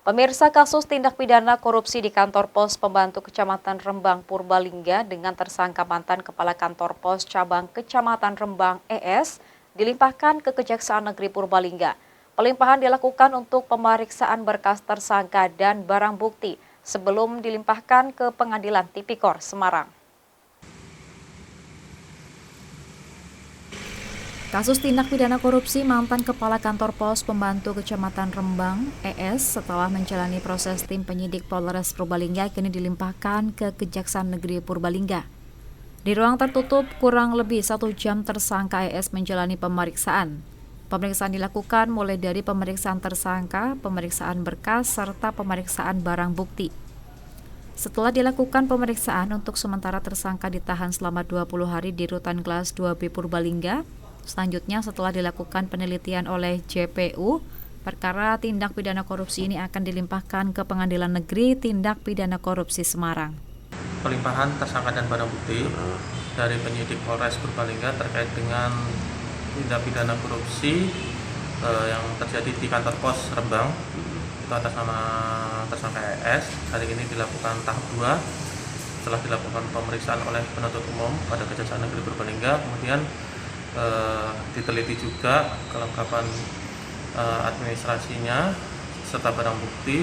Pemirsa, kasus tindak pidana korupsi di kantor pos pembantu Kecamatan Rembang Purbalingga dengan tersangka mantan Kepala Kantor Pos Cabang Kecamatan Rembang ES dilimpahkan ke Kejaksaan Negeri Purbalingga. Pelimpahan dilakukan untuk pemeriksaan berkas tersangka dan barang bukti sebelum dilimpahkan ke Pengadilan Tipikor Semarang. Kasus tindak pidana korupsi mantan Kepala Kantor Pos Pembantu Kecamatan Rembang ES setelah menjalani proses tim penyidik Polres Purbalingga kini dilimpahkan ke Kejaksaan Negeri Purbalingga. Di ruang tertutup kurang lebih 1 jam tersangka ES menjalani pemeriksaan. Pemeriksaan dilakukan mulai dari pemeriksaan tersangka, pemeriksaan berkas, serta pemeriksaan barang bukti. Setelah dilakukan pemeriksaan, untuk sementara tersangka ditahan selama 20 hari di Rutan Kelas 2B Purbalingga. Selanjutnya, setelah dilakukan penelitian oleh JPU, perkara tindak pidana korupsi ini akan dilimpahkan ke Pengadilan Negeri Tindak Pidana Korupsi Semarang. Pelimpahan tersangka dan barang bukti dari penyidik Polres Purbalingga terkait dengan tindak pidana korupsi yang terjadi di kantor pos Rembang itu atas nama tersangka ES. Hari ini dilakukan tahap 2 setelah dilakukan pemeriksaan oleh penuntut umum pada Kejaksaan Negeri Purbalingga, kemudian diteliti juga kelengkapan administrasinya serta barang bukti.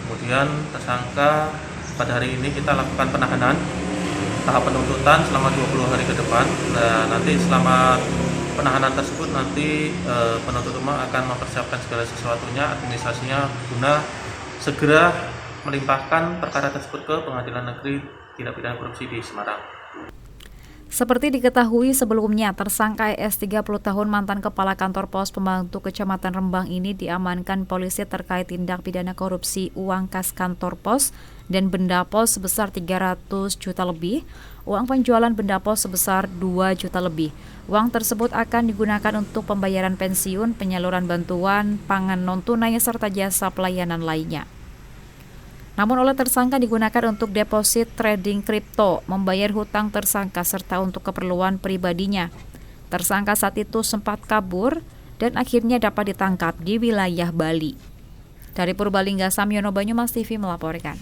Kemudian tersangka pada hari ini kita lakukan penahanan tahap penuntutan selama 20 hari ke depan. Dan nanti selama penahanan tersebut nanti penuntut umum akan mempersiapkan segala sesuatunya, administrasinya, guna segera melimpahkan perkara tersebut ke Pengadilan Negeri Tindak Pidana Korupsi di Semarang. Seperti diketahui sebelumnya, tersangka ES 30 tahun mantan Kepala Kantor Pos Pembantu Kecamatan Rembang ini diamankan polisi terkait tindak pidana korupsi uang kas kantor pos dan benda pos sebesar 300 juta lebih, uang penjualan benda pos sebesar 2 juta lebih. Uang tersebut akan digunakan untuk pembayaran pensiun, penyaluran bantuan, pangan non-tunai, serta jasa pelayanan lainnya. Namun oleh tersangka digunakan untuk deposit trading kripto, membayar hutang tersangka, serta untuk keperluan pribadinya. Tersangka saat itu sempat kabur dan akhirnya dapat ditangkap di wilayah Bali. Dari Purbalingga, Samyono Banyumas TV melaporkan.